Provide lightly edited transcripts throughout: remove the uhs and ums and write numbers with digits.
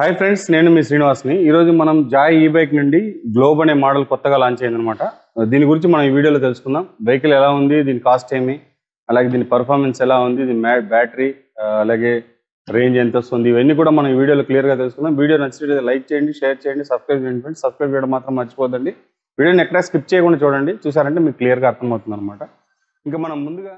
Hi friends, నేను మీ శ్రీనివాస్ని. ఈరోజు మనం జాయ్ ఈ బైక్ నుండి గ్లోబ్ అనే మోడల్ కొత్తగా లాంచ్ అయిందనమాట. దీని గురించి మనం ఈ వీడియోలో తెలుసుకుందాం. వెహికల్ ఎలా ఉంది, దీని కాస్ట్ ఏమి, అలాగే దీని పర్ఫార్మెన్స్ ఎలా ఉంది, దీని బ్యాటరీ, అలాగే రేంజ్ ఎంత వస్తుంది, ఇవన్నీ కూడా మనం ఈ వీడియోలో క్లియర్గా తెలుసుకుందాం. వీడియో నచ్చినట్లయితే లైక్ చేయండి, షేర్ చేయండి, సబ్స్క్రైబ్ చేయండి ఫ్రెండ్స్. సబ్స్క్రైబ్ చేయడం మాత్రం మర్చిపోద్దండి. వీడియోని ఎక్కడ స్కిప్ చేయకుండా చూడండి. చూసారంటే మీకు క్లియర్గా అర్థమవుతుంది అనమాట. ఇంకా మనం ముందుగా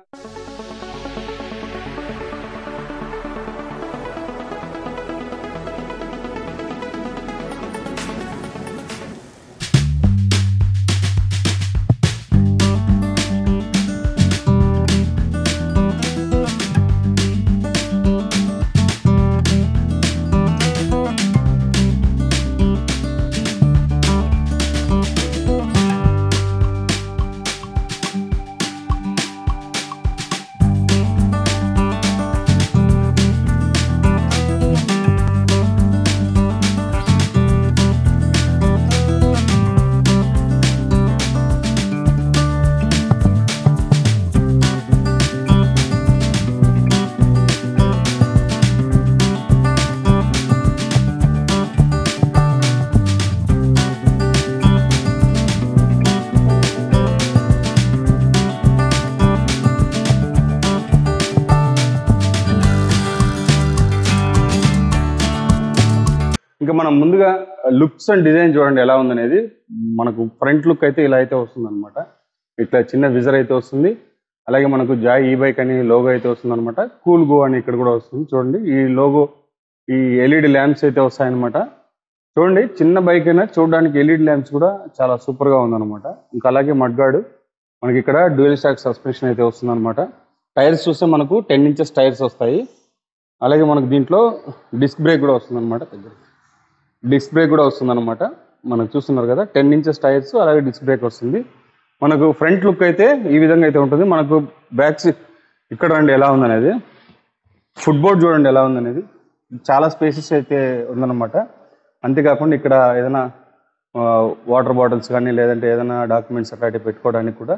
ముందుగా లుక్స్ అండ్ డిజైన్ చూడండి ఎలా ఉందనేది. మనకు ఫ్రంట్ లుక్ అయితే ఇలా అయితే వస్తుంది అనమాట. ఇట్లా చిన్న విజర్ అయితే వస్తుంది. అలాగే మనకు జాయ్ ఈ బైక్ అని లోగో అయితే వస్తుంది అనమాట. కూల్ గో అని ఇక్కడ కూడా వస్తుంది చూడండి. ఈ లోగో, ఈ ఎల్ఈడి ల్యాంప్స్ అయితే వస్తాయన్నమాట. చూడండి, చిన్న బైక్ అయినా చూడడానికి ఎల్ఈడి ల్యాంప్స్ కూడా చాలా సూపర్గా ఉందన్నమాట. ఇంకా అలాగే మడ్గార్డ్, మనకి ఇక్కడ డ్యూయల్ షాక్ సస్పెన్షన్ అయితే వస్తుంది అనమాట. టైర్స్ చూస్తే మనకు 10 inches టైర్స్ వస్తాయి. అలాగే మనకు దీంట్లో డిస్క్ బ్రేక్ కూడా వస్తుంది అనమాట. డిస్క్ బ్రేక్ కూడా వస్తుంది అనమాట. మనకు చూస్తున్నారు కదా, 10 inches టైర్స్, అలాగే డిస్క్ బ్రేక్ వస్తుంది. మనకు ఫ్రంట్ లుక్ అయితే ఈ విధంగా అయితే ఉంటుంది. మనకు బ్యాక్ సీట్ ఇక్కడ రండి ఎలా ఉందనేది. ఫుట్బోర్డ్ చూడండి ఎలా ఉందనేది. చాలా స్పేసెస్ అయితే ఉందన్నమాట. అంతేకాకుండా ఇక్కడ ఏదైనా వాటర్ బాటిల్స్ కానీ, లేదంటే ఏదైనా డాక్యుమెంట్స్ అట్లాంటివి పెట్టుకోవడానికి కూడా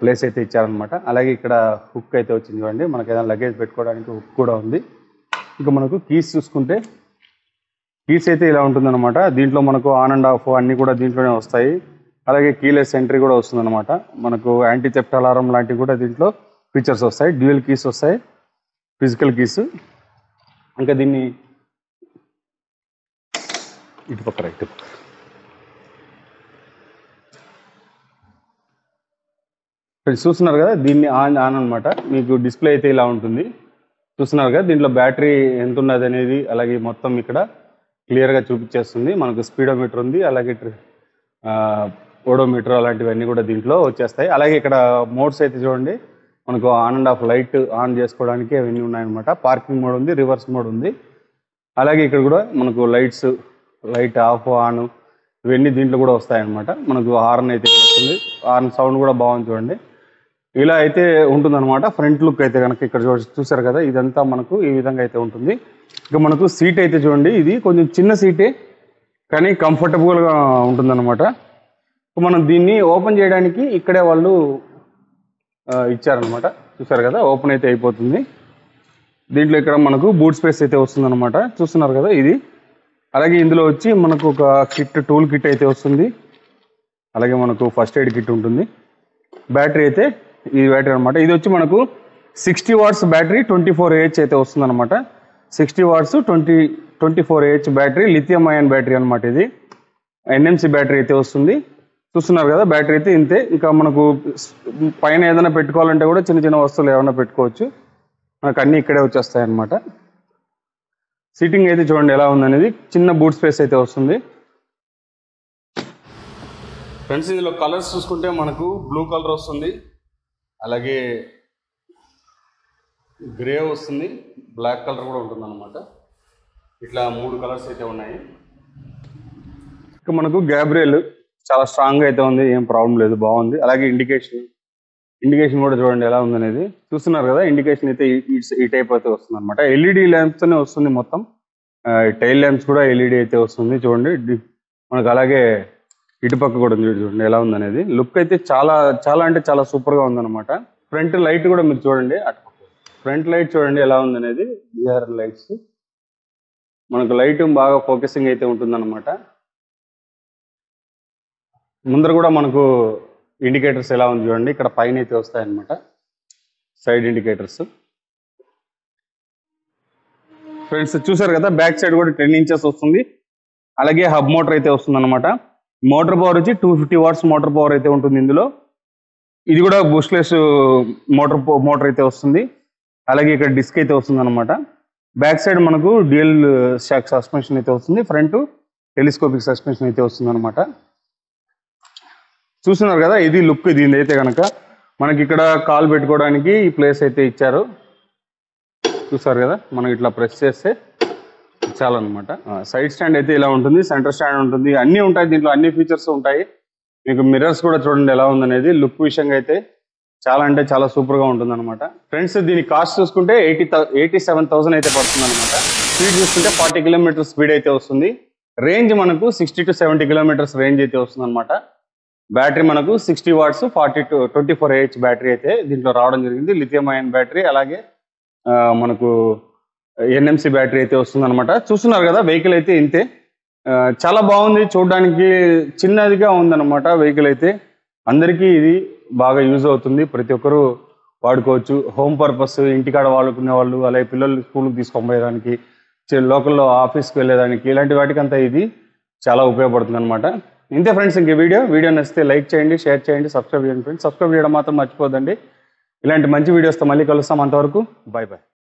ప్లేస్ అయితే ఇచ్చారనమాట. అలాగే ఇక్కడ హుక్ అయితే వచ్చింది చూడండి. మనకు ఏదైనా లగేజ్ పెట్టుకోవడానికి హుక్ కూడా ఉంది. ఇంకా మనకు కీస్ చూసుకుంటే, కీస్ అయితే ఇలా ఉంటుందన్నమాట. దీంట్లో మనకు ఆన్ అండ్ ఆఫ్ అన్నీ కూడా దీంట్లోనే వస్తాయి. అలాగే కీలెస్ ఎంట్రీ కూడా వస్తుందన్నమాట. మనకు యాంటీ థెఫ్ట్ అలారం లాంటివి కూడా దీంట్లో ఫీచర్స్ వస్తాయి. డ్యూయల్ కీస్ వస్తాయి, ఫిజికల్ కీస్. ఇంకా దీన్ని ఇటు పక్క రైట్ చూస్తున్నారు కదా, దీన్ని ఆన్ అనమాట. మీకు డిస్ప్లే అయితే ఇలా ఉంటుంది. చూస్తున్నారు కదా, దీంట్లో బ్యాటరీ ఎంత ఉన్నది అనేది, అలాగే మొత్తం ఇక్కడ క్లియర్గా చూపించేస్తుంది. మనకు స్పీడోమీటర్ ఉంది, అలాగే ఓడోమీటర్, అలాంటివన్నీ కూడా దీంట్లో వచ్చేస్తాయి. అలాగే ఇక్కడ మోడ్స్ అయితే చూడండి, మనకు on and of light on చేసుకోవడానికి అవన్నీ ఉన్నాయన్నమాట. పార్కింగ్ మోడ్ ఉంది, రివర్స్ మోడ్ ఉంది. అలాగే ఇక్కడ కూడా మనకు లైట్ ఆఫ్ ఆన్ ఇవన్నీ దీంట్లో కూడా వస్తాయన్నమాట. మనకు హార్న్ అయితే వస్తుంది. హార్న్ సౌండ్ కూడా బాగుంది చూడండి. ఇలా అయితే ఉంటుందన్నమాట. ఫ్రంట్ లుక్ అయితే కనుక ఇక్కడ చూసారు కదా, ఇదంతా మనకు ఈ విధంగా అయితే ఉంటుంది. ఇక మనకు సీట్ అయితే చూడండి, ఇది కొంచెం చిన్న సీటే కానీ కంఫర్టబుల్గా ఉంటుందన్నమాట. మనం దీన్ని ఓపెన్ చేయడానికి ఇక్కడే వాళ్ళు ఇచ్చారనమాట. చూసారు కదా, ఓపెన్ అయితే అయిపోతుంది. దీంట్లో ఇక్కడ మనకు బూట్ స్పేస్ అయితే వస్తుందన్నమాట. చూస్తున్నారు కదా ఇది. అలాగే ఇందులో వచ్చి మనకు ఒక టూల్ కిట్ అయితే వస్తుంది. అలాగే మనకు ఫస్ట్ ఎయిడ్ కిట్ ఉంటుంది. బ్యాటరీ అయితే ఈ బ్యాటరీ అనమాట. ఇది వచ్చి మనకు 60 watts బ్యాటరీ, 24 Ah అయితే వస్తుంది అనమాట. 60 watts 24 Ah battery, lithium ion battery అనమాట. ఇది NMC బ్యాటరీ అయితే వస్తుంది. చూస్తున్నారు కదా, బ్యాటరీ అయితే ఇంతే. ఇంకా మనకు పైన ఏదైనా పెట్టుకోవాలంటే కూడా చిన్న చిన్న వస్తువులు ఏమైనా పెట్టుకోవచ్చు. మనకు అన్నీ ఇక్కడే వచ్చేస్తాయి అనమాట. సీటింగ్ అయితే చూడండి ఎలా ఉందనేది. చిన్న బూట్ స్పేస్ అయితే వస్తుంది. ఫ్రెండ్స్, ఇందులో కలర్స్ చూసుకుంటే మనకు బ్లూ కలర్ వస్తుంది, అలాగే గ్రే వస్తుంది, బ్లాక్ కలర్ కూడా ఉంటుంది అనమాట. ఇట్లా 3 కలర్స్ అయితే ఉన్నాయి. ఇక మనకు గ్యాబ్రియల్ చాలా స్ట్రాంగ్గా అయితే ఉంది, ఏం ప్రాబ్లం లేదు, బాగుంది. అలాగే ఇండికేషన్ కూడా చూడండి ఎలా ఉందనేది. చూస్తున్నారు కదా, ఇండికేషన్ అయితే ఈ టైప్ అయితే వస్తుంది అనమాట. ఎల్ఈడి ల్యాంప్స్తోనే వస్తుంది మొత్తం. టైల్ ల్యాంప్స్ కూడా ఎల్ఈడి అయితే వస్తుంది చూడండి. మనకు అలాగే ఇటుపక్క కూడా ఉంది చూడండి ఎలా ఉందనేది. లుక్ అయితే చాలా చాలా అంటే చాలా సూపర్గా ఉందన్నమాట. ఫ్రంట్ లైట్ కూడా మీరు చూడండి, ఫ్రంట్ లైట్ చూడండి ఎలా ఉందనేది. బిఆర్ లైట్స్ మనకు లైట్ బాగా ఫోకసింగ్ అయితే ఉంటుందన్నమాట. ముందర కూడా మనకు ఇండికేటర్స్ ఎలా ఉంది చూడండి, ఇక్కడ పైన అయితే వస్తాయన్నమాట సైడ్ ఇండికేటర్స్. ఫ్రెండ్స్ చూసారు కదా, బ్యాక్ సైడ్ కూడా 10 ఇంచెస్ వస్తుంది. అలాగే హబ్ మోటార్ అయితే వస్తుంది అనమాట. మోటార్ పవర్ వచ్చి 250 వాట్స్ మోటార్ పవర్ అయితే ఉంటుంది ఇందులో. ఇది కూడా బూస్ట్లెస్ మోటార్ అయితే వస్తుంది. అలాగే ఇక్కడ డిస్క్ అయితే వస్తుంది అనమాట. బ్యాక్ సైడ్ మనకు డ్యూయల్ షాక్ సస్పెన్షన్ అయితే వస్తుంది. ఫ్రంట్ టెలిస్కోపిక్ సస్పెన్షన్ అయితే వస్తుంది అనమాట. చూస్తున్నారు కదా, ఇది లుక్. దీని అయితే కనుక మనకి ఇక్కడ కాల్ పెట్టుకోవడానికి ఈ ప్లేస్ అయితే ఇచ్చారు. చూసారు కదా, మనం ఇట్లా ప్రెస్ చేస్తే చాలన్నమాట. సైడ్ స్టాండ్ అయితే ఇలా ఉంటుంది, సెంటర్ స్టాండ్ ఉంటుంది, అన్నీ ఉంటాయి దీంట్లో, అన్ని ఫీచర్స్ ఉంటాయి. మీకు మిర్రర్స్ కూడా చూడండి ఎలా ఉందనేది. లుక్ విషయంగా అయితే చాలా అంటే చాలా సూపర్ గా ఉంటుంది అనమాట. ఫ్రెండ్స్ దీని కాస్ట్ చూసుకుంటే 87,000 అయితే పడుతుంది అనమాట. స్పీడ్ చూసుకుంటే 40 కిలోమీటర్ స్పీడ్ అయితే వస్తుంది. రేంజ్ మనకు 60 to 70 కిలోమీటర్స్ రేంజ్ అయితే వస్తుంది అనమాట. బ్యాటరీ మనకు 60 వాట్స్ 24 AH బ్యాటరీ అయితే దీంట్లో రావడం జరిగింది. లిథియం అయన్ బ్యాటరీ, అలాగే మనకు NMC బ్యాటరీ అయితే వస్తుంది అనమాట. చూస్తున్నారు కదా, వెహికల్ అయితే ఇంతే. చాలా బాగుంది చూడడానికి, చిన్నదిగా ఉందన్నమాట వెహికల్ అయితే. అందరికీ ఇది బాగా యూజ్ అవుతుంది, ప్రతి ఒక్కరూ వాడుకోవచ్చు. హోమ్ పర్పస్, ఇంటికాడ వాడుకునే వాళ్ళు, అలాగే పిల్లలు స్కూల్కి తీసుకొని పోయేదానికి, లోకల్లో ఆఫీస్కి వెళ్ళేదానికి, ఇలాంటి వాటికంతా ఇది చాలా ఉపయోగపడుతుంది అనమాట. ఇంతే ఫ్రెండ్స్, ఇంక వీడియో నచ్చితే లైక్ చేయండి, షేర్ చేయండి, సబ్స్క్రైబ్ చేయండి ఫ్రెండ్స్. సబ్స్క్రైబ్ చేయడం మాత్రం మర్చిపోదండి. ఇలాంటి మంచి వీడియోస్తో మళ్ళీ కలుస్తాం. అంతవరకు బై బై.